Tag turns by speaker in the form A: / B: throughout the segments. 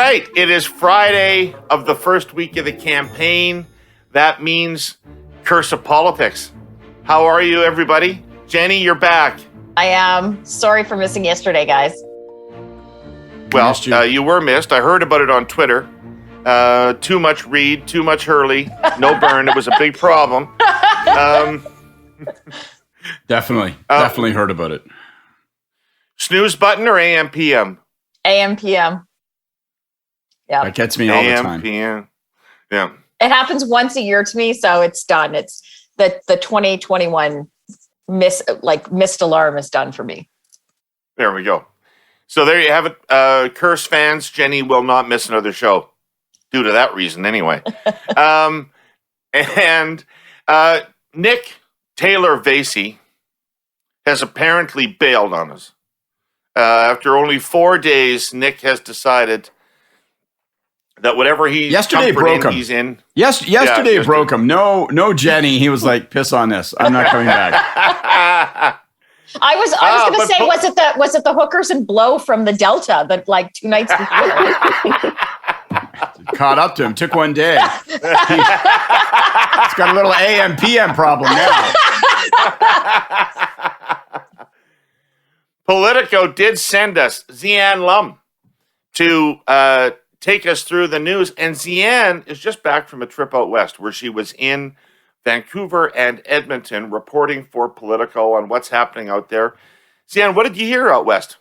A: right. It is Friday of the first week of the campaign. That means Curse of Politics. How are you, everybody? Jenny, you're back.
B: I am. Sorry for missing yesterday, guys.
A: Well, you were missed. I heard about it on Twitter. Too much Reid, too much Herle, no Byrne. It was a big problem.
C: Definitely heard about it.
A: Snooze button or AM PM?
B: AM PM. Yeah.
C: That gets me all the time.
A: AM PM. Yeah.
B: It happens once a year to me, so it's done. It's the 2021 missed alarm is done for me.
A: There we go. So there you have it. Curse fans, Jenny will not miss another show due to that reason anyway. And Nick Taylor Vasey has apparently bailed on us. After only 4 days, Nick has decided that whatever he's
C: yesterday
A: in.
C: Yesterday broke him. No, Jenny. He was like, piss on this. I'm not coming back.
B: I was going to say, was it the hookers and blow from the Delta that like 2 nights before?
C: Caught up to him. Took 1 day. He's got a little AM PM problem now.
A: Politico did send us Zian Lum to take us through the news. And Zian is just back from a trip out west where she was in Vancouver and Edmonton reporting for Politico on what's happening out there. Zian, what did you hear out west?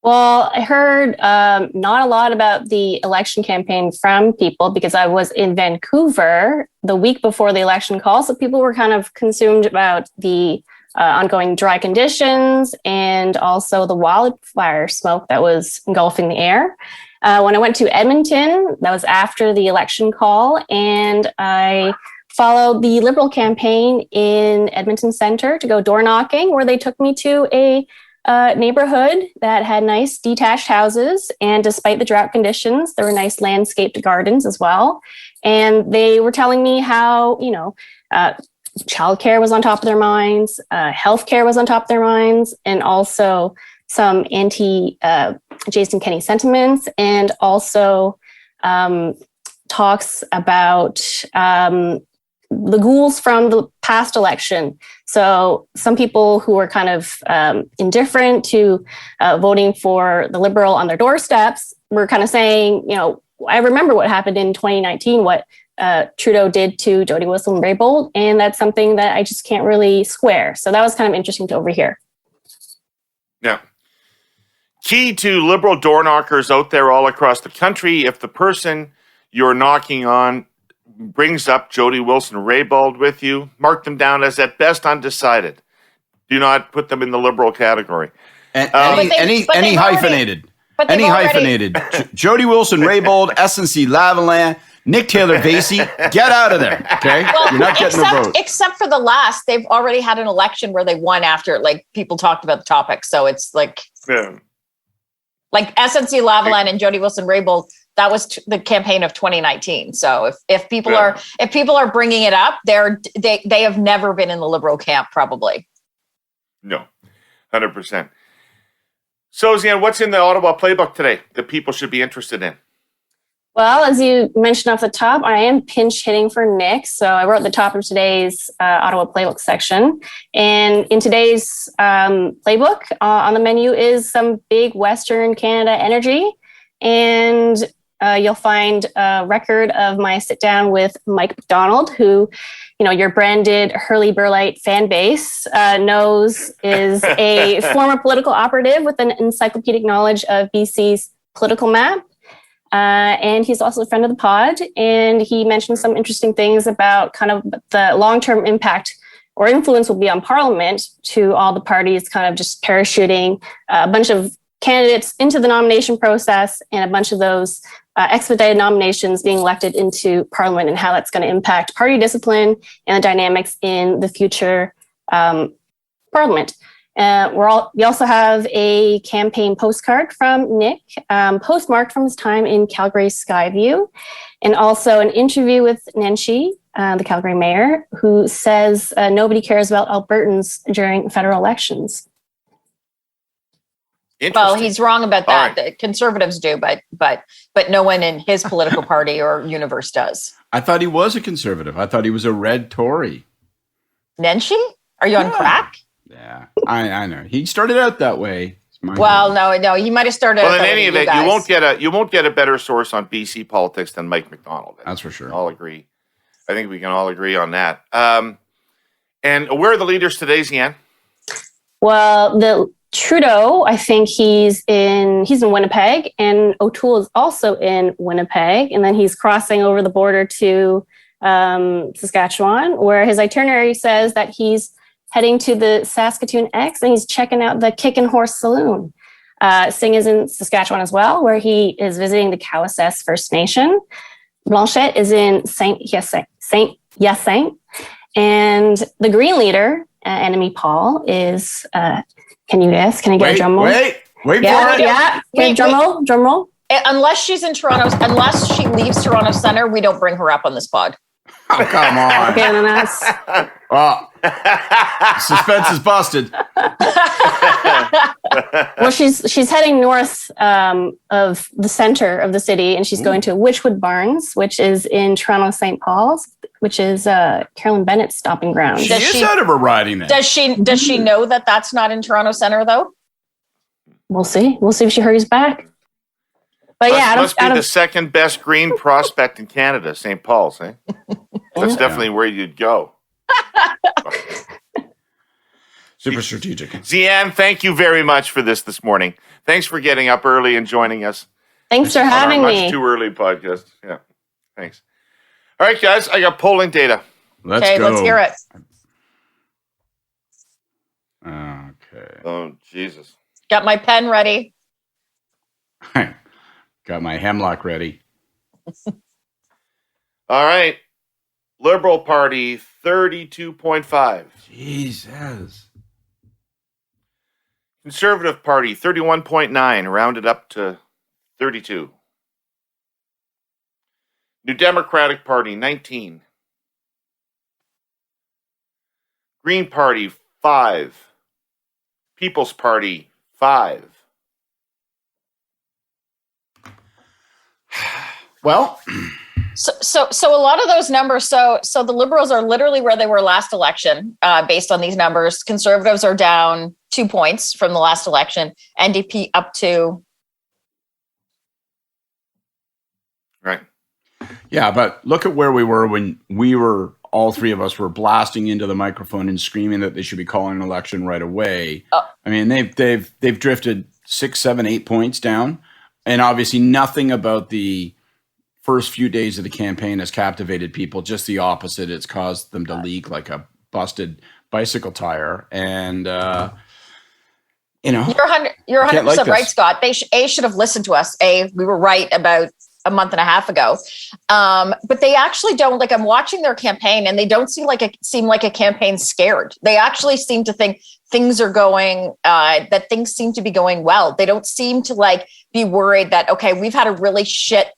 D: Well, I heard not a lot about the election campaign from people because I was in Vancouver the week before the election call. So people were kind of consumed about the ongoing dry conditions and also the wildfire smoke that was engulfing the air. When I went to Edmonton, that was after the election call, and I followed the Liberal campaign in Edmonton Centre to go door knocking, where they took me to a neighborhood that had nice detached houses, and despite the drought conditions, there were nice landscaped gardens as well. And they were telling me how, childcare was on top of their minds, healthcare was on top of their minds, and also some anti-Jason Kenney sentiments, and also talks about the ghouls from the past election. So some people who were kind of indifferent to voting for the Liberal on their doorsteps were kind of saying, I remember what happened in 2019, what Trudeau did to Jody Wilson-Raybould, and that's something that I just can't really square. So that was kind of interesting to overhear.
A: Yeah. Key to Liberal door knockers out there all across the country, if the person you're knocking on brings up Jody Wilson-Raybould with you, mark them down as at best undecided. Do not put them in the Liberal category.
C: Any hyphenated. Jody Wilson-Raybould, SNC-Lavalin, Nick Taylor Vasey, get out of there, okay?
B: Well,
C: you're not getting the vote.
B: Except for the last, they've already had an election where they won after, people talked about the topic. So it's like SNC-Lavalin and Jody Wilson-Raybould, that was the campaign of 2019. So if people are bringing it up, they have never been in the Liberal camp, probably.
A: No, 100%. So, Zian, what's in the Ottawa playbook today that people should be interested in?
D: Well, as you mentioned off the top, I am pinch hitting for Nick. So I wrote the top of today's Ottawa playbook section. And in today's playbook, on the menu is some big Western Canada energy. And you'll find a record of my sit down with Mike McDonald, who, your branded Herle Burlite fan base knows is a former political operative with an encyclopedic knowledge of BC's political map. And he's also a friend of the pod. And he mentioned some interesting things about kind of the long-term impact or influence will be on Parliament to all the parties kind of just parachuting a bunch of candidates into the nomination process and a bunch of those expedited nominations being elected into Parliament and how that's going to impact party discipline and the dynamics in the future Parliament. We also have a campaign postcard from Nick, postmarked from his time in Calgary's Skyview, and also an interview with Nenshi, the Calgary mayor, who says nobody cares about Albertans during federal elections.
B: Well, he's wrong about that.
A: All right.
B: The conservatives do, but no one in his political party or universe does.
C: I thought he was a conservative. I thought he was a red Tory.
B: Nenshi? Are you on crack?
C: Yeah, I know. He started out that way.
B: Well, no, he might have started.
A: Well, in any event, you won't get a better source on BC politics than Mike McDonald.
C: That's for sure.
A: I'll agree. I think we can all agree on that. And where are the leaders today, Zian?
D: Well, the Trudeau, I think he's in Winnipeg, and O'Toole is also in Winnipeg, and then he's crossing over the border to Saskatchewan, where his itinerary says that he's heading to the Saskatoon X, and he's checking out the Kick and Horse Saloon. Singh is in Saskatchewan as well, where he is visiting the Cowessess First Nation. Blanchette is in Saint Hyacinthe, and the Green leader, Enemy Paul, is. Can you guess? Can I get a drum roll?
C: Wait for it.
D: Yeah. Drum roll.
B: Unless she's in Toronto, unless she leaves Toronto Center, we don't bring her up on this pod.
C: Oh, come on.
D: Okay, then that's.
C: Well, suspense is busted.
D: Well, she's heading north of the center of the city, and she's going to Witchwood Barns, which is in Toronto St. Paul's, which is Carolyn Bennett's stopping ground.
C: She is out of her riding then.
B: Does she know that that's not in Toronto Center though?
D: We'll see. We'll see if she hurries back. But yeah,
A: must be the second best green prospect in Canada, St. Paul's. Eh? That's definitely where you'd go.
C: Super strategic.
A: Zian, thank you very much for this morning. Thanks for getting up early and joining us.
D: Thanks for having me.
A: Much too early podcast. Yeah, thanks. All right, guys, I got polling data.
C: Let's go.
B: Let's hear it.
C: Okay.
A: Oh, Jesus.
B: Got my pen ready.
C: Got my hemlock ready.
A: All right. Liberal Party, 32.5.
C: Jesus.
A: Conservative Party, 31.9, rounded up to 32. New Democratic Party, 19. Green Party, 5. People's Party, 5.
C: Well,
B: So a lot of those numbers. So the Liberals are literally where they were last election, based on these numbers. Conservatives are down 2 points from the last election. NDP up to.
A: Right.
C: Yeah, but look at where we were when all three of us were blasting into the microphone and screaming that they should be calling an election right away.
B: Oh.
C: I mean, they've drifted 6, 7, 8 points down, and obviously nothing about the first few days of the campaign has captivated people. Just the opposite. It's caused them to leak like a busted bicycle tire. And,
B: You're 100% right, Scott. They should have listened to us. We were right about a month and a half ago. But they actually don't, like, I'm watching their campaign and they don't seem like a campaign scared. They actually seem to think things are going, that things seem to be going well. They don't seem to be worried that, okay, we've had a really shit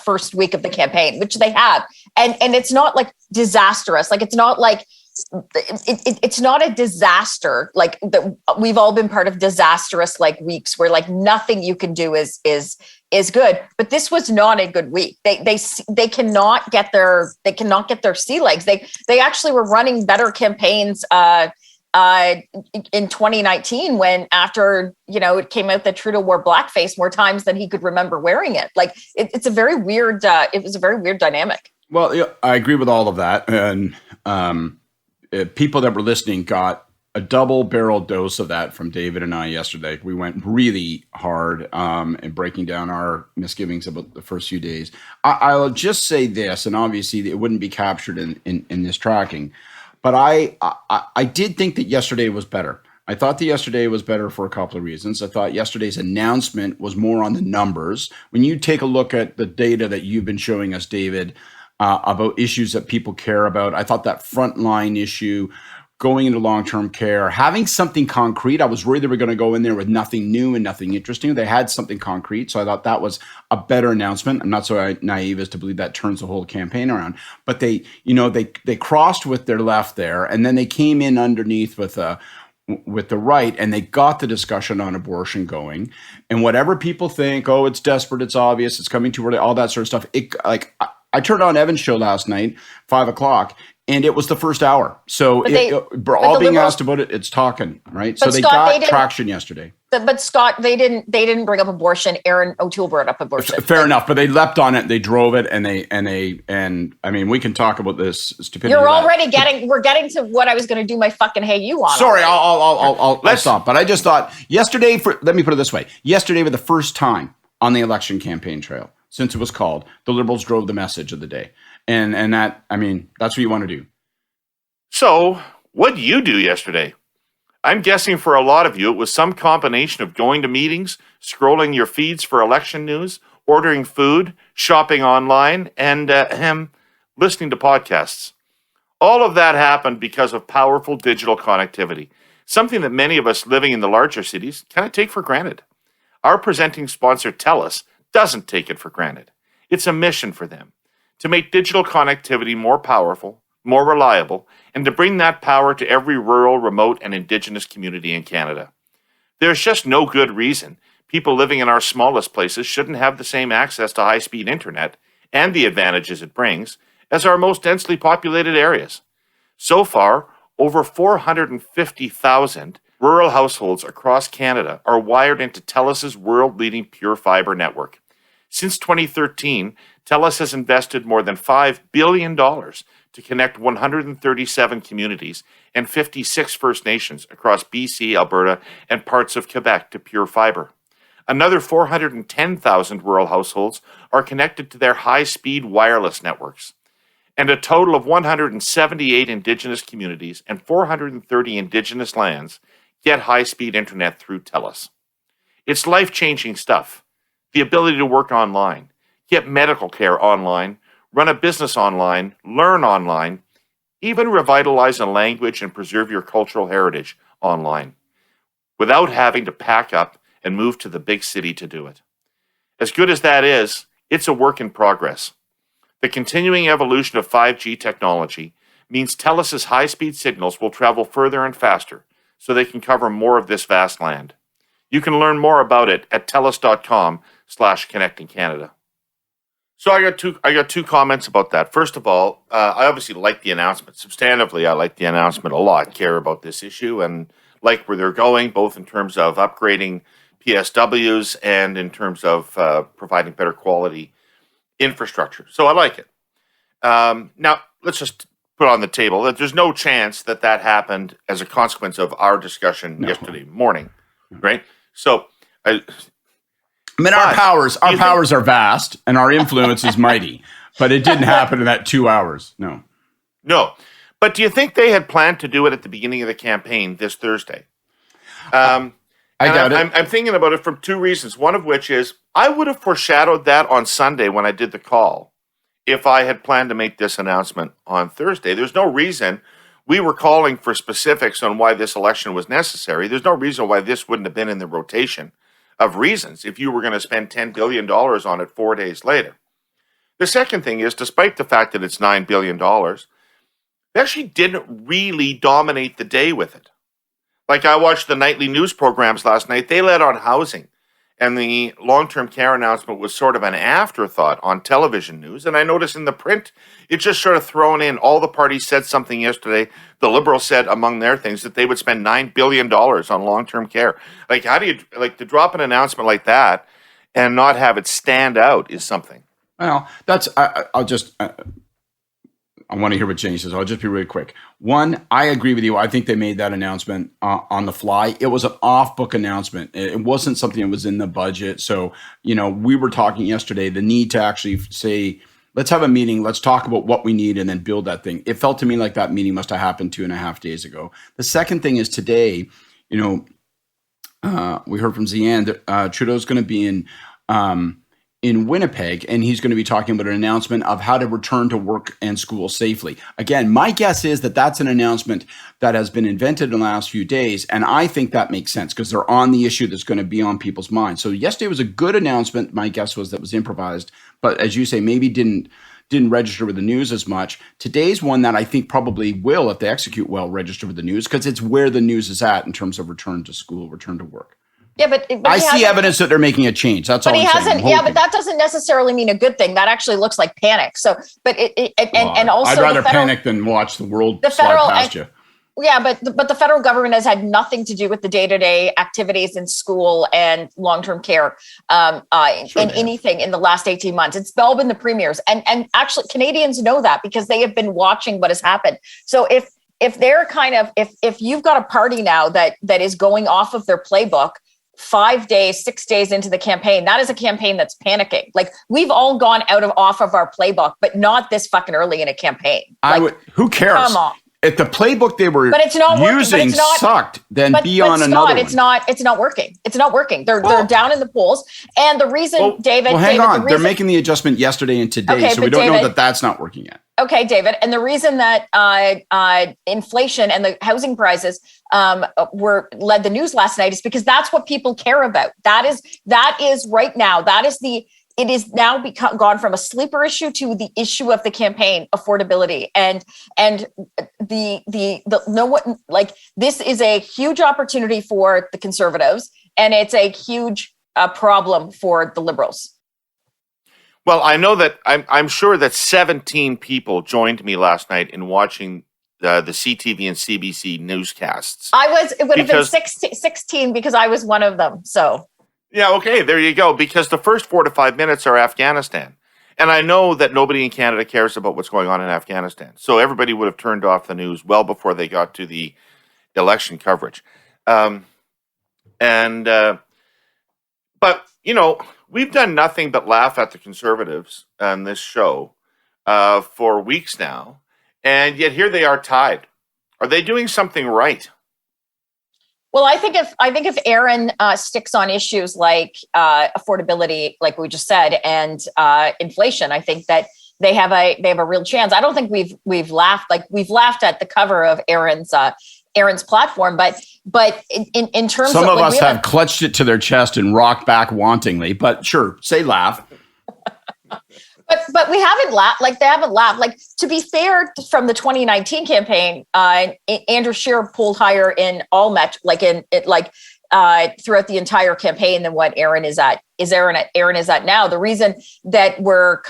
B: first week of the campaign, which they have. And it's not like disastrous. Like, it's not like, it's not a disaster. Like, we've all been part of disastrous weeks where nothing you can do is good. But this was not a good week. They cannot get their sea legs. They actually were running better campaigns in 2019, when after it came out that Trudeau wore blackface more times than he could remember wearing it. It's a very weird. It was a very weird dynamic.
C: Well, yeah, I agree with all of that, and people that were listening got a double barrel dose of that from David and I yesterday. We went really hard in breaking down our misgivings about the first few days. I'll just say this, and obviously it wouldn't be captured in this tracking, but I did think that yesterday was better. I thought that yesterday was better for a couple of reasons. I thought yesterday's announcement was more on the numbers. When you take a look at the data that you've been showing us, David, about issues that people care about, I thought that frontline issue, going into long-term care, having something concrete. I was worried they were going to go in there with nothing new and nothing interesting. They had something concrete, so I thought that was a better announcement. I'm not so naive as to believe that turns the whole campaign around. But they crossed with their left there, and then they came in underneath with with the right, and they got the discussion on abortion going. And whatever people think, oh, it's desperate, it's obvious, it's coming too early, all that sort of stuff. I turned on Evan's show last night, 5:00, and it was the first hour. So all being asked about it, it's talking, right? So they got traction yesterday.
B: But Scott, they didn't bring up abortion. Aaron O'Toole brought up abortion.
C: Fair enough, but they leapt on it, they drove it, and I mean, we can talk about this stupidity.
B: You're already we're getting to what I was going to do my fucking hey you on.
C: Sorry, I'll stop. But I just thought yesterday, let me put it this way. Yesterday, for the first time on the election campaign trail, since it was called, the Liberals drove the message of the day. And that, I mean, that's what you want to do.
A: So, what did you do yesterday? I'm guessing for a lot of you, it was some combination of going to meetings, scrolling your feeds for election news, ordering food, shopping online, and listening to podcasts. All of that happened because of powerful digital connectivity, something that many of us living in the larger cities kind of take for granted. Our presenting sponsor, TELUS, doesn't take it for granted. It's a mission for them to make digital connectivity more powerful, more reliable, and to bring that power to every rural, remote, and Indigenous community in Canada. There's just no good reason people living in our smallest places shouldn't have the same access to high-speed internet and the advantages it brings as our most densely populated areas. So far, over 450,000 rural households across Canada are wired into TELUS's world-leading pure fiber network. Since 2013, TELUS has invested more than $5 billion to connect 137 communities and 56 First Nations across BC, Alberta, and parts of Quebec to pure fiber. Another 410,000 rural households are connected to their high-speed wireless networks. And a total of 178 Indigenous communities and 430 Indigenous lands get high-speed internet through TELUS. It's life-changing stuff. The ability to work online, get medical care online, run a business online, learn online, even revitalize a language and preserve your cultural heritage online, without having to pack up and move to the big city to do it. As good as that is, it's a work in progress. The continuing evolution of 5G technology means TELUS's high-speed signals will travel further and faster so they can cover more of this vast land. You can learn more about it at telus.com/connectingcanada. So I got two comments about that. First of all, I obviously like the announcement. Substantively, I like the announcement a lot. Care about this issue and like where they're going, both in terms of upgrading PSWs and in terms of providing better quality infrastructure. So I like it. Now, let's just put on the table that there's no chance that happened as a consequence of our discussion yesterday morning, right? So
C: our powers are vast and our influence is mighty, but it didn't happen in that 2 hours. No.
A: But do you think they had planned to do it at the beginning of the campaign this Thursday?
C: I doubt it.
A: I'm thinking about it from two reasons. One of which is I would have foreshadowed that on Sunday when I did the call if I had planned to make this announcement on Thursday. There's no reason. We were calling for specifics on why this election was necessary. There's no reason why this wouldn't have been in the rotation of reasons if you were going to spend $10 billion on it 4 days later. The second thing is, despite the fact that it's $9 billion, they actually didn't really dominate the day with it. Like I watched the nightly news programs last night, they led on housing. And the long-term care announcement was sort of an afterthought on television news. And I noticed in the print, it just sort of thrown in. All the parties said something yesterday. The Liberals said among their things that they would spend $9 billion on long-term care. Like, how do you, like, to drop an announcement like that and not have it stand out is something.
C: Well, I want to hear what Jenni says. I'll just be really quick. One, I agree with you. I think they made that announcement on the fly. It was an off-book announcement. It wasn't something that was in the budget. So, we were talking yesterday, the need to actually say, let's have a meeting. Let's talk about what we need and then build that thing. It felt to me like that meeting must have happened 2.5 days ago. The second thing is today, we heard from Zian that Trudeau's going to be in Winnipeg, and he's going to be talking about an announcement of how to return to work and school safely. Again, my guess is that that's an announcement that has been invented in the last few days, and I think that makes sense because they're on the issue that's going to be on people's minds. So yesterday was a good announcement. My guess was that was improvised, but as you say, maybe didn't didn't register with the news as much. Today's one that I think probably will, if they execute well, register with the news because it's where the news is at in terms of return to school, return to work.
B: Yeah, but
C: I see evidence that they're making a change. That's all I'm saying. But he hasn't.
B: Yeah, but that doesn't necessarily mean a good thing. That actually looks like panic. So, but and also,
C: I'd rather panic than watch the world slide past you.
B: Yeah, but the federal government has had nothing to do with the day-to-day activities in school and long-term care in anything in the last 18 months. It's all been the premiers, and actually Canadians know that because they have been watching what has happened. So if they're if you've got a party now that is going off of their playbook 5 days, 6 days into the campaign, that is a campaign that's panicking. Like we've all gone off of our playbook, but not this fucking early in a campaign.
C: Who cares?
B: Come on.
C: If the playbook they were using sucked, then be on another one.
B: It's not working. It's not working. They're down in the polls. And the reason, David...
C: Well, hang on. They're making the adjust yesterday and today, so we don't know that that's not working yet.
B: Okay, David. And the reason that inflation and the housing prices led the news last night is because that's what people care about. That is right now. It is now gone from a sleeper issue to the issue of the campaign, affordability, and this is a huge opportunity for the Conservatives, and it's a huge problem for the Liberals.
A: Well, I know that I'm sure that 17 people joined me last night in watching the CTV and CBC newscasts.
B: It would have been 16 because I was one of them. So.
A: Yeah, okay, there you go. Because the first 4 to 5 minutes are Afghanistan. And I know that nobody in Canada cares about what's going on in Afghanistan. So everybody would have turned off the news well before they got to the election coverage. But, we've done nothing but laugh at the Conservatives on this show for weeks now. And yet here they are tied. Are they doing something right?
B: Well, I think if Aaron sticks on issues like affordability, like we just said, and inflation, I think that they have a real chance. I don't think we've laughed at the cover of Aaron's platform, but in terms
C: some
B: of
C: us have clutched it to their chest and rocked back wantingly. But sure, say laugh.
B: But we haven't laughed. Like they haven't laughed. Like to be fair, from the 2019 campaign, Andrew Scheer polled higher in all throughout the entire campaign than what Aaron is at. Aaron is at now. The reason that we're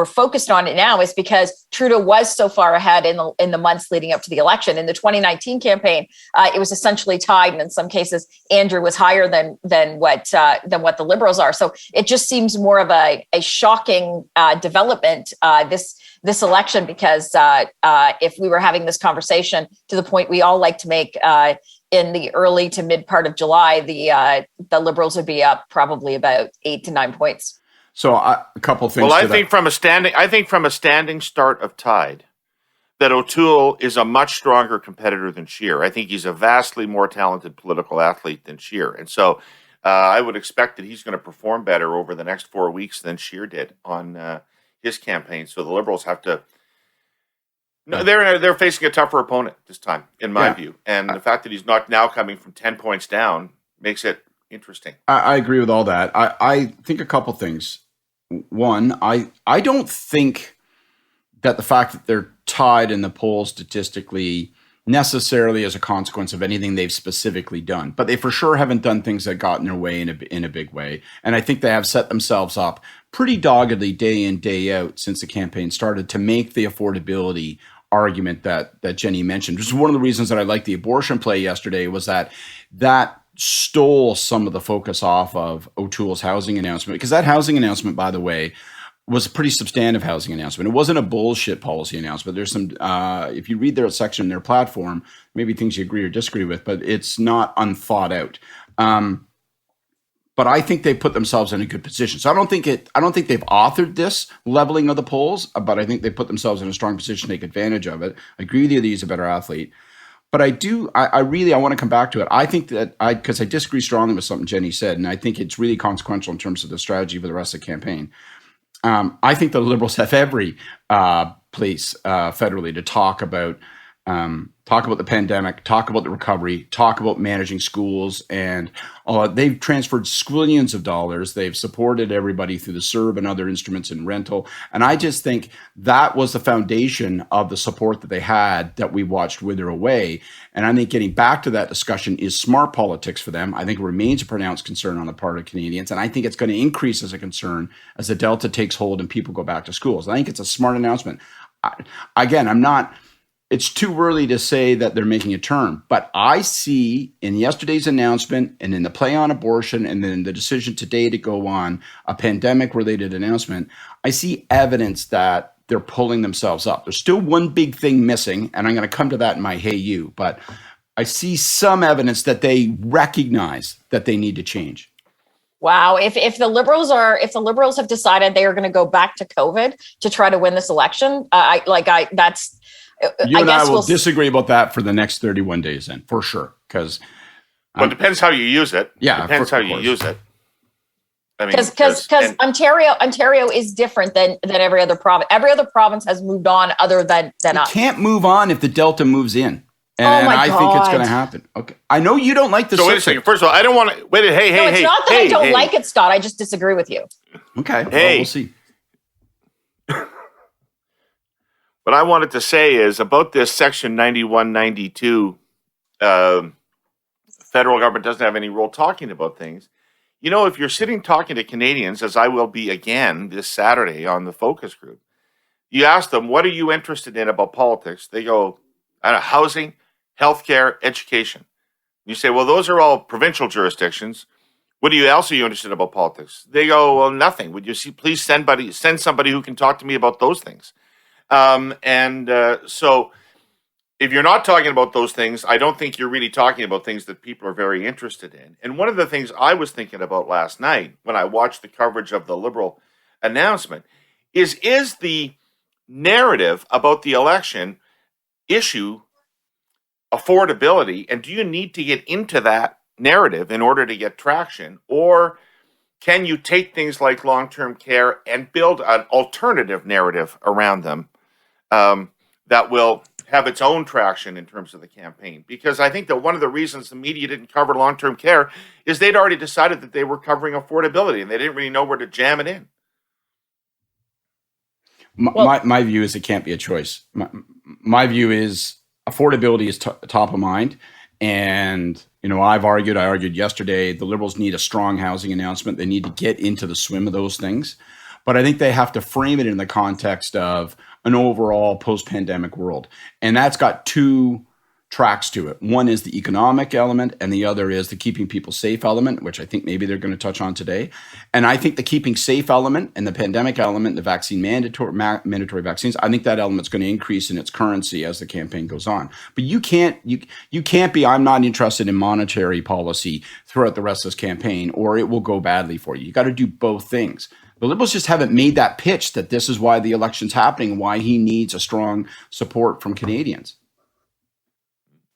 B: focused on it now is because Trudeau was so far ahead in the months leading up to the election. In the 2019 campaign, it was essentially tied, and in some cases, Andrew was higher than what the Liberals are. So it just seems more of a shocking development this election because if we were having this conversation to the point we all like to make. In the early to mid part of July, the Liberals would be up probably about 8 to 9 points.
C: So a couple of things.
A: Well, I think from a standing start of tied, that O'Toole is a much stronger competitor than Scheer. I think he's a vastly more talented political athlete than Scheer, and so I would expect that he's going to perform better over the next 4 weeks than Scheer did on his campaign. So the Liberals have to. No, they're facing a tougher opponent this time, in my view. And the fact that he's not now coming from 10 points down makes it interesting.
C: I agree with all that. I think a couple things. One, I don't think that the fact that they're tied in the polls statistically necessarily as a consequence of anything they've specifically done. But they for sure haven't done things that got in their way in a big way. And I think they have set themselves up pretty doggedly day in, day out since the campaign started to make the affordability argument that Jenni mentioned. Which is one of the reasons that I liked the abortion play yesterday was that stole some of the focus off of O'Toole's housing announcement. Because that housing announcement, by the way, was a pretty substantive housing announcement. It wasn't a bullshit policy announcement. There's some, if you read their section, their platform, maybe things you agree or disagree with, but it's not unthought out. But I think they put themselves in a good position. So I don't think they've authored this leveling of the polls, but I think they put themselves in a strong position to take advantage of it. I agree with you that he's a better athlete. But I want to come back to it. I think that because I disagree strongly with something Jenni said, and I think it's really consequential in terms of the strategy for the rest of the campaign. I think the Liberals have every place federally to talk about talk about the pandemic, talk about the recovery, talk about managing schools, and they've transferred squillions of dollars. They've supported everybody through the CERB and other instruments in rental. And I just think that was the foundation of the support that they had that we watched wither away. And I think getting back to that discussion is smart politics for them. I think it remains a pronounced concern on the part of Canadians. And I think it's going to increase as a concern as the Delta takes hold and people go back to schools. I think it's a smart announcement. It's too early to say that they're making a turn, but I see in yesterday's announcement and in the play on abortion and then the decision today to go on a pandemic-related announcement, I see evidence that they're pulling themselves up. There's still one big thing missing, and I'm going to come to that in my Hey You, but I see some evidence that they recognize that they need to change.
B: Wow. If the Liberals have decided they are going to go back to COVID to try to win this election, I
C: will disagree about that for the next 31 days then, for sure. Because
A: it depends how you use it.
C: Yeah,
A: depends how you use it. I mean,
B: because Ontario is different than every other province. Every other province has moved on other than us.
C: Can't move on if the Delta moves in. And I think it's going to happen. Okay. I know you don't like the
A: So wait a second. First of all, I don't want to wait. Hey,
B: no, it's not that I don't like it, Scott. I just disagree with you.
C: Okay.
A: Hey.
C: Well, we'll see.
A: What I wanted to say is about this Section 9192, federal government doesn't have any role talking about things. You know, if you're sitting talking to Canadians, as I will be again this Saturday on the focus group, you ask them, what are you interested in about politics? They go, housing, healthcare, education. You say, well, those are all provincial jurisdictions. What else are you interested in about politics? They go, well, nothing. Would you please send somebody who can talk to me about those things? So if you're not talking about those things, I don't think you're really talking about things that people are very interested in. And one of the things I was thinking about last night when I watched the coverage of the Liberal announcement is the narrative about the election issue affordability? And do you need to get into that narrative in order to get traction? Or can you take things like long-term care and build an alternative narrative around them that will have its own traction in terms of the campaign? Because I think that one of the reasons the media didn't cover long-term care is they'd already decided that they were covering affordability and they didn't really know where to jam it in.
C: My view is it can't be a choice. My view is affordability is top of mind. And, I argued yesterday, the Liberals need a strong housing announcement. They need to get into the swim of those things. But I think they have to frame it in the context of an overall post-pandemic world. And that's got two tracks to it. One is the economic element, and the other is the keeping people safe element, which I think maybe they're going to touch on today. And I think the keeping safe element and the pandemic element, the vaccine mandatory vaccines, I think that element's going to increase in its currency as the campaign goes on. But you can't be, I'm not interested in monetary policy throughout the rest of this campaign, or it will go badly for you. You got to do both things. The Liberals just haven't made that pitch that this is why the election's happening and why he needs a strong support from Canadians.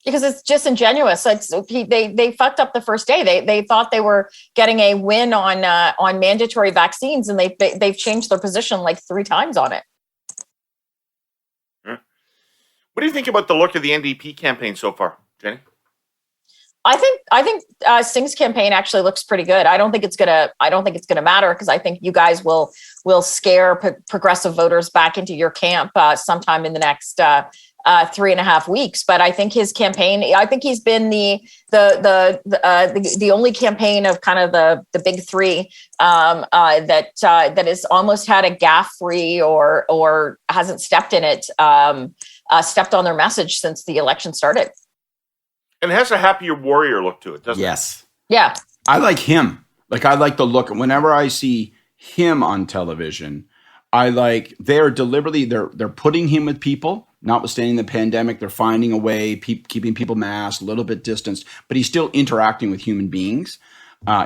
B: Because it's disingenuous. They fucked up the first day. They thought they were getting a win on mandatory vaccines, and they've changed their position like 3 times on it.
A: What do you think about the look of the NDP campaign so far, Jenny?
B: I think Singh's campaign actually looks pretty good. I don't think it's gonna matter because I think you guys will scare progressive voters back into your camp sometime in the next 3.5 weeks. But I think his campaign, I think he's been the only campaign of kind of the big three that has almost had a gaffe-free or hasn't stepped in it, stepped on their message since the election started.
A: And it has a happier warrior look to it, doesn't it?
C: Yes.
B: Yeah.
C: I like him. I like the look. Whenever I see him on television, they're deliberately, they're putting him with people, notwithstanding the pandemic. They're finding a way, keeping people masked, a little bit distanced, but he's still interacting with human beings.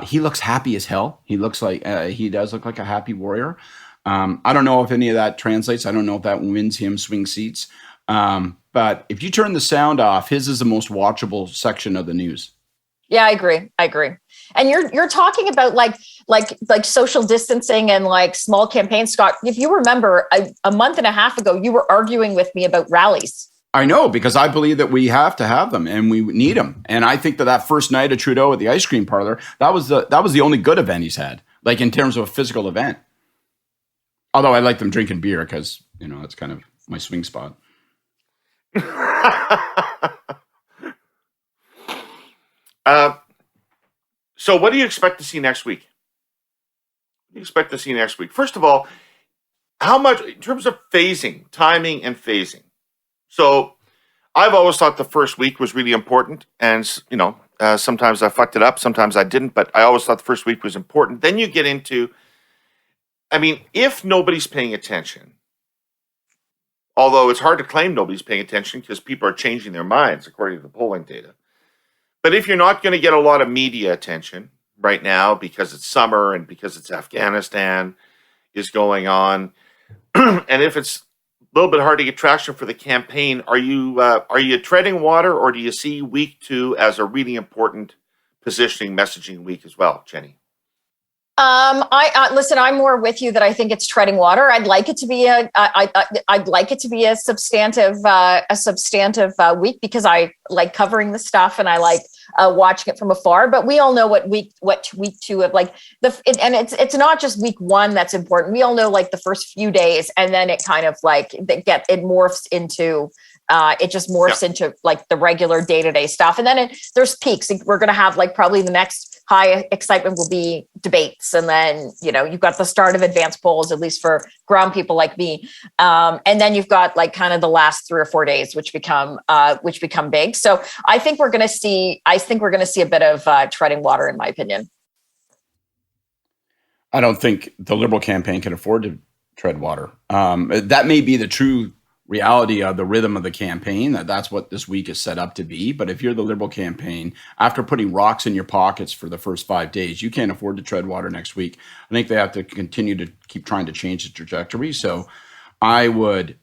C: He looks happy as hell. He looks like, he does look like a happy warrior. I don't know if any of that translates. I don't know if that wins him swing seats. But if you turn the sound off, his is the most watchable section of the news.
B: Yeah, I agree. And you're talking about like social distancing and like small campaigns, Scott. If you remember a month and a half ago, you were arguing with me about rallies.
C: I know, because I believe that we have to have them and we need them. And I think that first night of Trudeau at the ice cream parlor, that was the only good event he's had, like in terms of a physical event. Although I like them drinking beer because, it's kind of my swing spot.
A: So what do you expect to see next week? What do you expect to see next week? First of all, how much, in terms of phasing, timing and phasing. So I've always thought the first week was really important. And, sometimes I fucked it up, sometimes I didn't, but I always thought the first week was important. Then you get into, if nobody's paying attention, although it's hard to claim nobody's paying attention because people are changing their minds according to the polling data. But if you're not going to get a lot of media attention right now because it's summer and because it's Afghanistan is going on, and if it's a little bit hard to get traction for the campaign, are you treading water, or do you see week 2 as a really important positioning messaging week as well, Jenni?
B: Listen, I'm more with you that I think it's treading water. I'd like it to be a substantive week because I like covering the stuff and I like watching it from afar. But we all know what week 2 of and it's not just week 1 that's important. We all know like the first few days, and then it kind of like it morphs into. It just morphs into like the regular day-to-day stuff. And then there's peaks. We're going to have like probably the next high excitement will be debates. And then, you've got the start of advanced polls, at least for ground people like me. And then you've got like kind of the last 3 or 4 days, which become big. So I think we're going to see a bit of treading water, in my opinion.
C: I don't think the Liberal campaign can afford to tread water. That may be the true reality of the rhythm of the campaign, that's what this week is set up to be. But if you're the Liberal campaign, after putting rocks in your pockets for the first 5 days, you can't afford to tread water next week. I think they have to continue to keep trying to change the trajectory. So I would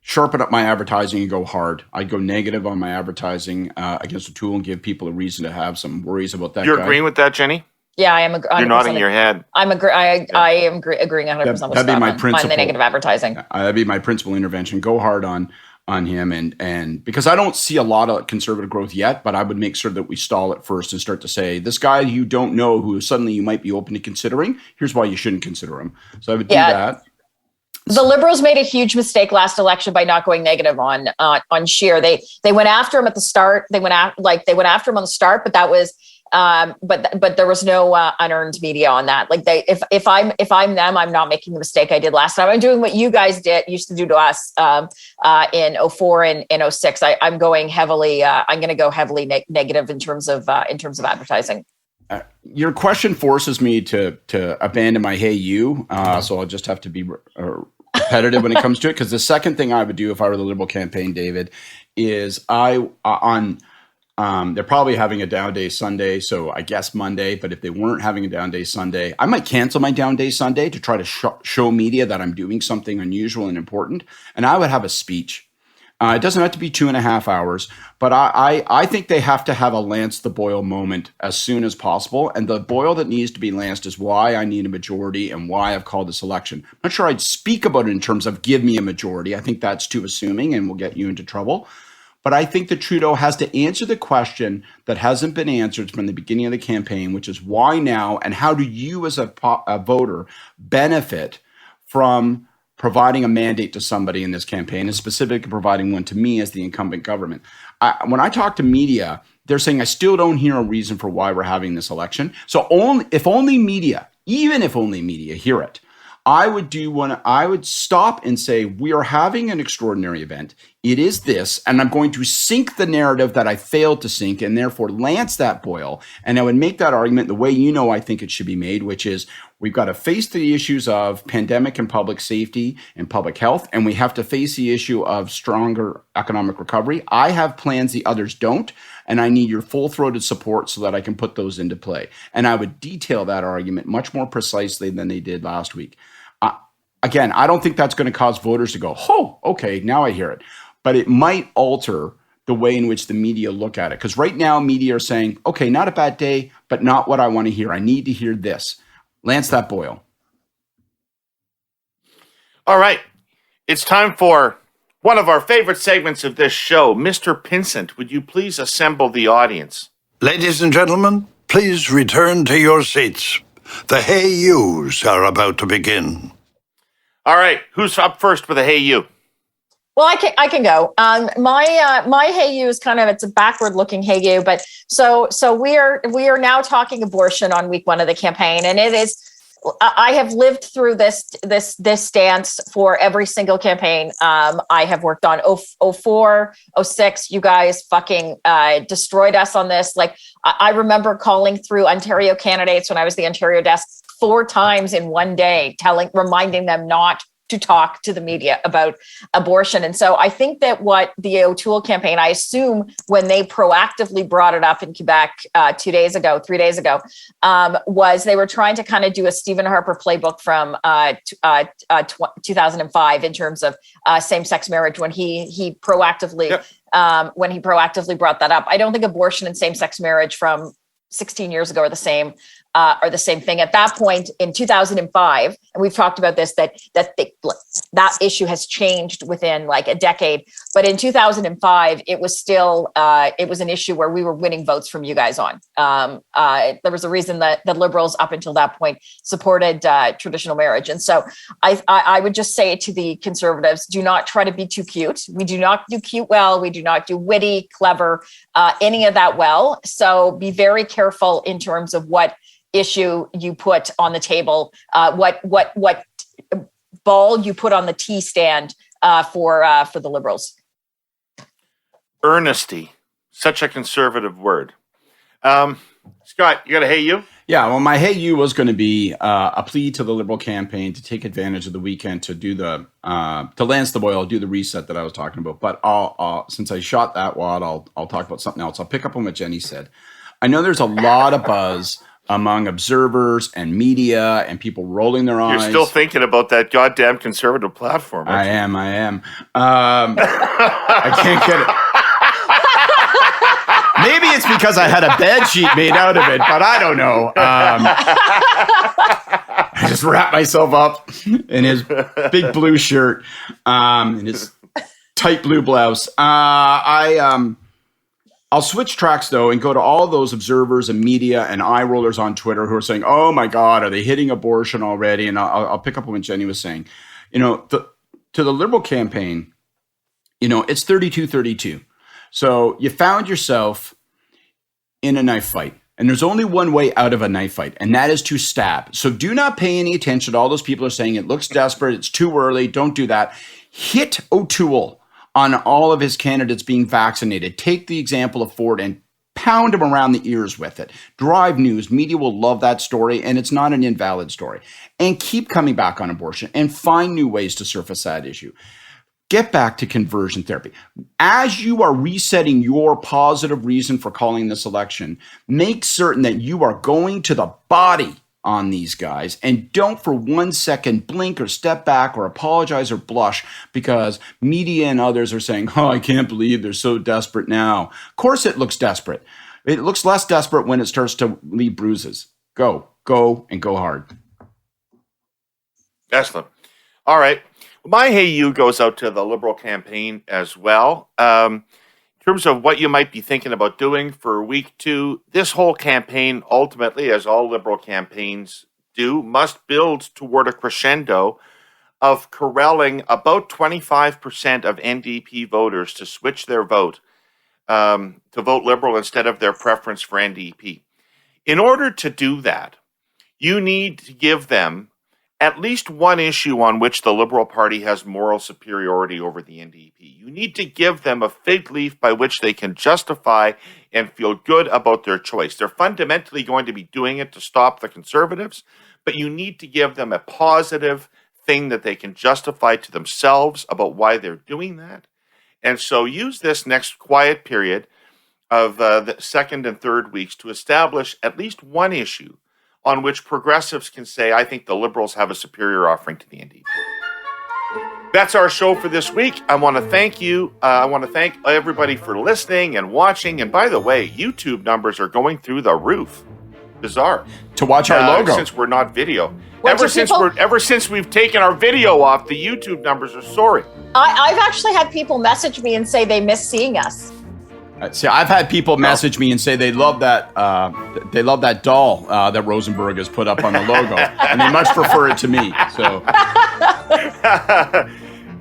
C: sharpen up my advertising and go hard. I'd go negative on my advertising against O'Toole and give people a reason to have some worries about that.
A: You're
C: guy.
A: Agreeing with that, Jenni?
B: Yeah, I am.
A: You're nodding your head.
B: I am agreeing 100% with Scott on the negative advertising.
C: That'd be my principal intervention. Go hard on him, and because I don't see a lot of conservative growth yet, but I would make sure that we stall it first and start to say, this guy you don't know who suddenly you might be open to considering, here's why you shouldn't consider him. So I would do that.
B: The Liberals made a huge mistake last election by not going negative on Scheer. They went after him at the start. They went after him on the start, but that was. But there was no unearned media on that. Like if I'm them, I'm not making the mistake I did last time. I'm doing what you guys used to do to us in 2004 and in 2006. I'm going heavily. I'm going to go heavily negative in terms of advertising.
C: Your question forces me to abandon my hey you. So I'll just have to be repetitive when it comes to it. Because the second thing I would do if I were the Liberal campaign, David, is they're probably having a down day Sunday, so I guess Monday. But if they weren't having a down day Sunday, I might cancel my down day Sunday to try to show media that I'm doing something unusual and important. And I would have a speech. It doesn't have to be 2.5 hours, but I think they have to have a lance the Boyle moment as soon as possible. And the Boyle that needs to be lanced is why I need a majority and why I've called this election. I'm not sure I'd speak about it in terms of give me a majority. I think that's too assuming and will get you into trouble. But I think that Trudeau has to answer the question that hasn't been answered from the beginning of the campaign, which is why now, and how do you as a voter benefit from providing a mandate to somebody in this campaign, and specifically providing one to me as the incumbent government. When I talk to media, they're saying, I still don't hear a reason for why we're having this election. So if only media, even if only media hear it, I would stop and say, we are having an extraordinary event. It is this, and I'm going to sink the narrative that I failed to sink and therefore lance that Boyle. And I would make that argument the way I think it should be made, which is we've got to face the issues of pandemic and public safety and public health, and we have to face the issue of stronger economic recovery. I have plans the others don't, and I need your full-throated support so that I can put those into play. And I would detail that argument much more precisely than they did last week. Again, I don't think that's going to cause voters to go, oh, okay, now I hear it. But it might alter the way in which the media look at it. Because right now, media are saying, okay, not a bad day, but not what I want to hear. I need to hear this. Lance that Boyle.
A: All right. It's time for One of our favorite segments of this show, Mr. Pinsent, would you please assemble the audience?
E: Ladies and gentlemen, please return to your seats. The Hey Yous are about to begin.
A: All right, who's up first with a Hey You?
B: Well, I can go. My Hey You is it's a backward looking Hey You, but so we are now talking abortion on week one of the campaign, and it is. I have lived through this stance for every single campaign I have worked on. 04, 06, you guys fucking destroyed us on this. Like I remember calling through Ontario candidates when I was the Ontario desk 4 times in one day, reminding them not to talk to the media about abortion. And so I think that what the O'Toole campaign, I assume when they proactively brought it up in Quebec 3 days ago, was they were trying to do a Stephen Harper playbook from 2005 in terms of same-sex marriage when he proactively brought that up. I don't think abortion and same-sex marriage from 16 years ago are the same thing. At that point in 2005, and we've talked about this, that issue has changed within like a decade. But in 2005, it was still it was an issue where we were winning votes from you guys on. There was a reason that the Liberals up until that point supported traditional marriage. And so I would just say to the Conservatives, do not try to be too cute. We do not do cute well. We do not do witty, clever, any of that well. So be very careful in terms of what issue you put on the table, what ball you put on the tea stand for the Liberals.
A: Earnesty, such a conservative word. Scott, you got a Hey You?
C: Yeah, well, my Hey You was going to be a plea to the Liberal campaign to take advantage of the weekend to do to lance the boil, do the reset that I was talking about. But I'll since I shot that wad, I'll talk about something else. I'll pick up on what Jenny said. I know there's a lot of buzz among observers and media and people rolling their eyes.
A: You're still thinking about that goddamn conservative platform.
C: I am. I can't get it. Maybe it's because I had a bed sheet made out of it, but I don't know. I just wrapped myself up in his big blue shirt, and his tight blue blouse. I'll switch tracks, though, and go to all those observers and media and eye rollers on Twitter who are saying, oh, my God, are they hitting abortion already? And I'll pick up on what Jenny was saying. To the Liberal campaign, it's 32-32. So you found yourself in a knife fight. And there's only one way out of a knife fight, and that is to stab. So do not pay any attention to all those people who are saying it looks desperate, it's too early, don't do that. Hit O'Toole on all of his candidates being vaccinated. Take the example of Ford and pound him around the ears with it. Drive news. Media will love that story, and it's not an invalid story. And keep coming back on abortion and find new ways to surface that issue. Get back to conversion therapy. As you are resetting your positive reason for calling this election, make certain that you are going to the body on these guys, and don't for 1 second blink or step back or apologize or blush because media and others are saying, oh, I can't believe they're so desperate now. Of course it looks desperate. It looks less desperate when it starts to leave bruises. Go, and go hard.
A: Excellent. All right. My Hey You goes out to the Liberal campaign as well. In terms of what you might be thinking about doing for week 2, this whole campaign, ultimately, as all Liberal campaigns do, must build toward a crescendo of corralling about 25% of NDP voters to switch their vote to vote Liberal instead of their preference for NDP. In order to do that, you need to give them at least one issue on which the Liberal Party has moral superiority over the NDP. You need to give them a fig leaf by which they can justify and feel good about their choice. They're fundamentally going to be doing it to stop the Conservatives, but you need to give them a positive thing that they can justify to themselves about why they're doing that. And so use this next quiet period of the second and third weeks to establish at least one issue on which progressives can say, I think the Liberals have a superior offering to the NDP. That's our show for this week. I want to thank you. I want to thank everybody for listening and watching. And by the way, YouTube numbers are going through the roof. bizarre.
C: To watch our logo.
A: Since we're not video.
B: Well,
A: Ever since we've taken our video off, the YouTube numbers are soaring.
B: I've actually had people message me and say they miss seeing us.
C: See, I've had people message me and say they love that doll that Rosenberg has put up on the logo, and they much prefer it to me. So,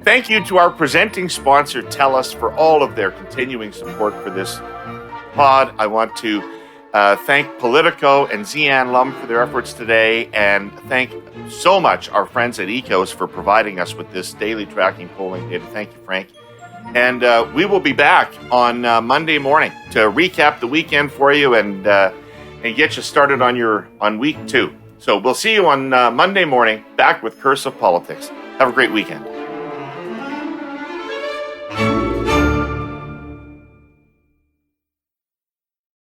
A: thank you to our presenting sponsor, TELUS, for all of their continuing support for this pod. I want to thank Politico and Zian Lum for their efforts today, and thank so much our friends at EKOS for providing us with this daily tracking polling data. Thank you, Frank. And we will be back on Monday morning to recap the weekend for you and get you started on week 2. So we'll see you on Monday morning, back with Curse of Politics. Have a great weekend.